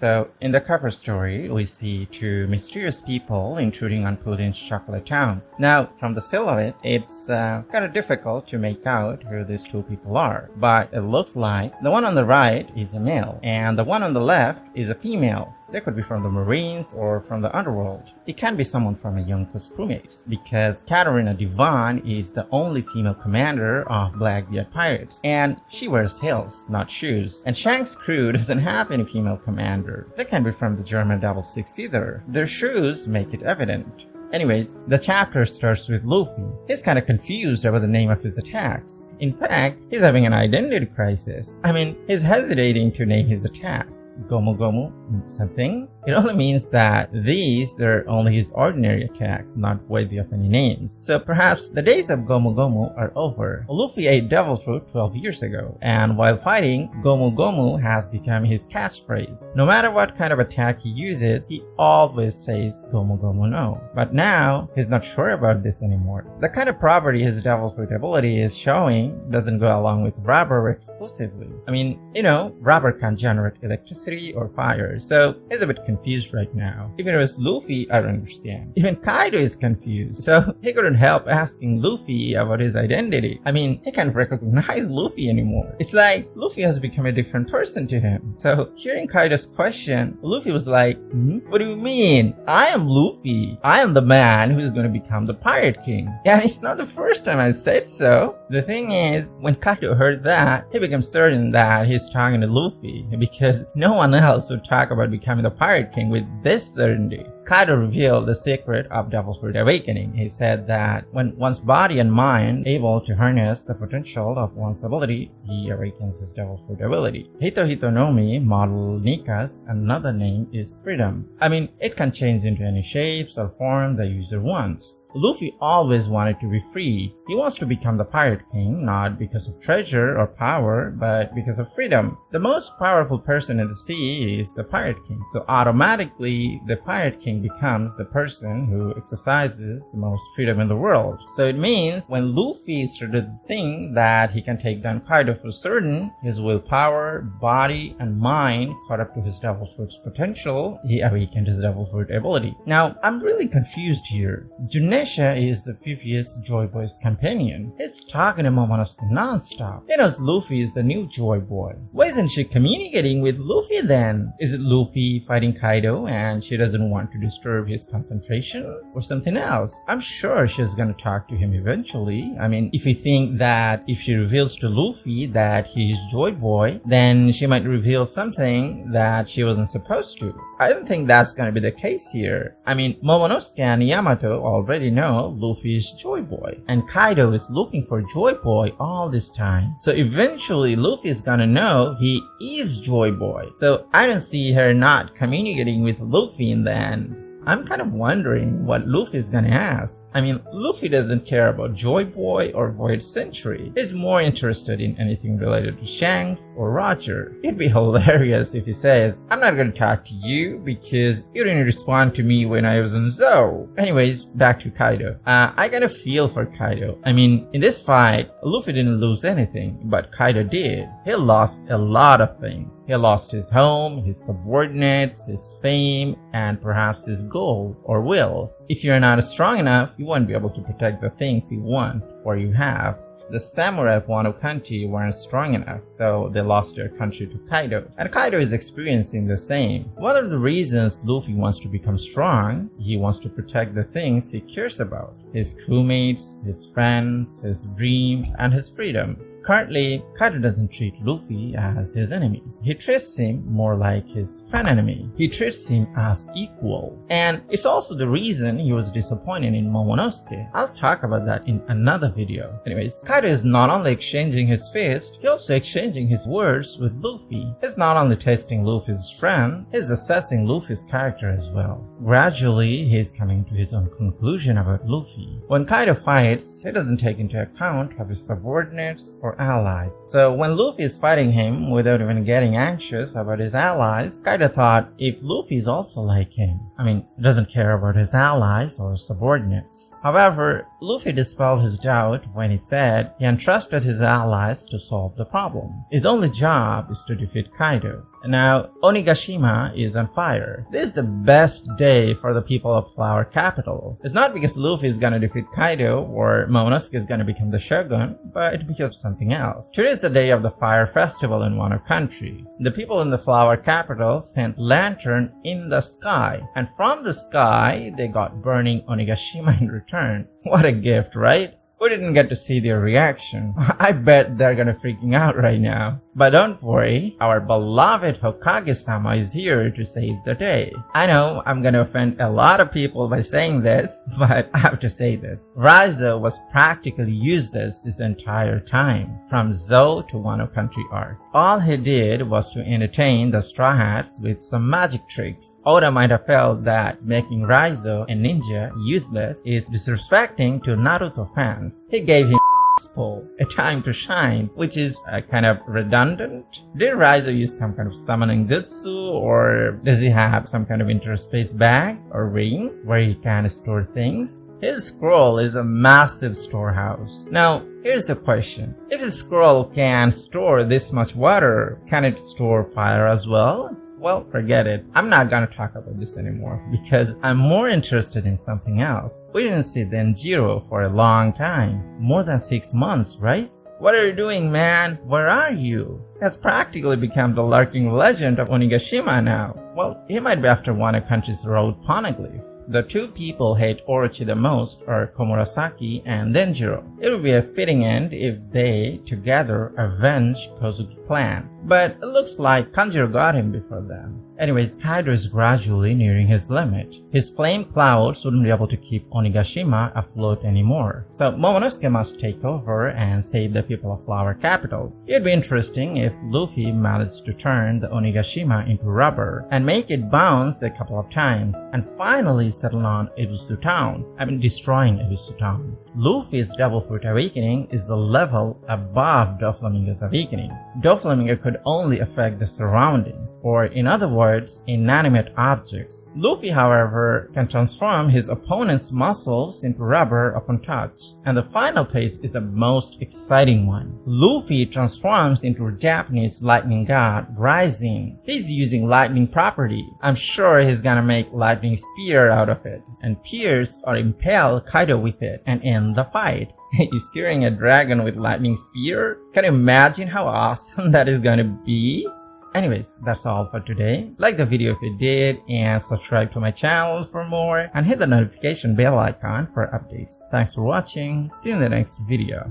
So, in the cover story, we see two mysterious people intruding on Puddin's chocolate town. Now, from the silhouette, it's kind of difficult to make out who these two people are, but it looks like the one on the right is a male, and the one on the left is a female. They could be from the Marines or from the underworld. It can be someone from a Yonko's crewmates, because Katarina Devon is the only female commander of Blackbeard pirates, and she wears heels, not shoes. And Shank's crew doesn't have any female commander. They can be from the German Double Six either. Their shoes make it evident. Anyways, the chapter starts with Luffy. He's kind of confused about the name of his attacks. In fact, he's having an identity crisis. He's hesitating to name his attack. Gomu Gomu something. It only means that these are only his ordinary attacks, not worthy of any names. So perhaps the days of Gomu Gomu are over. Luffy ate devil fruit 12 years ago, and while fighting, Gomu Gomu has become his catchphrase. No matter what kind of attack he uses, he always says Gomu Gomu no. But now, he's not sure about this anymore. The kind of property his devil fruit ability is showing doesn't go along with rubber exclusively. Rubber can generate electricity or fire, so he's a bit confused right now. If it was Luffy, I don't understand. Even Kaido is confused, so he couldn't help asking Luffy about his identity. He can't recognize Luffy anymore. It's like Luffy has become a different person to him. So hearing Kaido's question, Luffy was like, What do you mean? I am Luffy. I am the man who is going to become the Pirate King. Yeah, and it's not the first time I said so. The thing is, when Kaido heard that, he became certain that he's talking to Luffy, because no one else would talk about becoming the Pirate King with this certainty. Kaido revealed the secret of Devil Fruit Awakening. He said that when one's body and mind able to harness the potential of one's ability, he awakens his Devil Fruit ability. Hito Hito no Mi, model Nika's another name is freedom. It can change into any shapes or form the user wants. Luffy always wanted to be free. He wants to become the Pirate King, not because of treasure or power, but because of freedom. The most powerful person in the sea is the Pirate King, so automatically the Pirate King becomes the person who exercises the most freedom in the world. So it means when Luffy started to think that he can take down Kaido for certain, his willpower, body, and mind caught up to his Devil Fruit's potential, he awakened his Devil Fruit ability. Now, I'm really confused here. Junesha is the previous Joy Boy's companion. He's talking to Momonosuke non-stop. He knows Luffy is the new Joy Boy. Why isn't she communicating with Luffy then? Is it Luffy fighting Kaido and she doesn't want to disturb his concentration? Or something else? I'm sure she's gonna talk to him eventually. If we think that if she reveals to Luffy that he's Joy Boy, then she might reveal something that she wasn't supposed to. I don't think that's gonna be the case here. Momonosuke and Yamato already know Luffy is Joy Boy, and Kaido is looking for Joy Boy all this time. So eventually Luffy is gonna know he is Joy Boy. So I don't see her not communicating with Luffy in the end. I'm kind of wondering what Luffy's gonna ask. Luffy doesn't care about Joy Boy or Void Century. He's more interested in anything related to Shanks or Roger. It'd be hilarious if he says, I'm not gonna talk to you because you didn't respond to me when I was on Zou. Anyways, back to Kaido. I got a feel for Kaido. In this fight, Luffy didn't lose anything, but Kaido did. He lost a lot of things. He lost his home, his subordinates, his fame, and perhaps his goal or will. If you're not strong enough, you won't be able to protect the things you want or you have. The samurai of Wano Country weren't strong enough, so they lost their country to Kaido. And Kaido is experiencing the same. One of the reasons Luffy wants to become strong, he wants to protect the things he cares about. His crewmates, his friends, his dream, and his freedom. Currently, Kaido doesn't treat Luffy as his enemy. He treats him more like his frenemy. He treats him as equal. And it's also the reason he was disappointed in Momonosuke. I'll talk about that in another video. Anyways, Kaido is not only exchanging his fist, he's also exchanging his words with Luffy. He's not only testing Luffy's strength, he's assessing Luffy's character as well. Gradually, he's coming to his own conclusion about Luffy. When Kaido fights, he doesn't take into account of his subordinates or allies. So when Luffy is fighting him without even getting anxious about his allies, Kaido thought if Luffy is also like him, doesn't care about his allies or subordinates. However, Luffy dispelled his doubt when he said he entrusted his allies to solve the problem. His only job is to defeat Kaido. Now, Onigashima is on fire. This is the best day for the people of Flower Capital. It's not because Luffy is gonna defeat Kaido or Momonosuke is gonna become the shogun, but because of something else. Today is the day of the fire festival in Wano Country. The people in the Flower Capital sent lantern in the sky, and from the sky, they got burning Onigashima in return. What a gift, right? We didn't get to see their reaction. I bet they're gonna freaking out right now. But don't worry, our beloved Hokage-sama is here to save the day. I know I'm gonna offend a lot of people by saying this, but I have to say this. Raizo was practically useless this entire time, from Zou to Wano Country arc. All he did was to entertain the Straw Hats with some magic tricks. Oda might have felt that making Raizo a ninja useless is disrespecting to Naruto fans. He gave him a time to shine, which is kind of redundant. Did Raizo use some kind of summoning jutsu, or does he have some kind of interspace bag or ring where he can store things? His scroll is a massive storehouse. Now, here's the question. If his scroll can store this much water, can it store fire as well? Well, forget it. I'm not gonna talk about this anymore because I'm more interested in something else. We didn't see Denjiro for a long time. More than 6 months, right? What are you doing, man? Where are you? He has practically become the lurking legend of Onigashima now. Well, he might be after Wano Country's road poneglyph. The two people hate Orochi the most are Komurasaki and Denjiro. It would be a fitting end if they together avenge Kozuki clan. But it looks like Kanjiro got him before them. Anyways, Kaido is gradually nearing his limit. His flame clouds wouldn't be able to keep Onigashima afloat anymore. So Momonosuke must take over and save the people of Flower Capital. It'd be interesting if Luffy managed to turn the Onigashima into rubber and make it bounce a couple of times and finally settle on Ebisu Town. Destroying Ebisu Town. Luffy's Double Foot Awakening is the level above Doflamingo's Awakening. Doflamingo could only affect the surroundings, or in other words, inanimate objects. Luffy, however, can transform his opponent's muscles into rubber upon touch. And the final phase is the most exciting one. Luffy transforms into Japanese Lightning God Raijin. He's using lightning property. I'm sure he's gonna make lightning spear out of it and pierce or impale Kaido with it and end the fight. He's carrying a dragon with lightning spear. Can you imagine how awesome that is gonna be? Anyways, that's all for today. Like the video if you did, and subscribe to my channel for more, and hit the notification bell icon for updates. Thanks for watching. See you in the next video.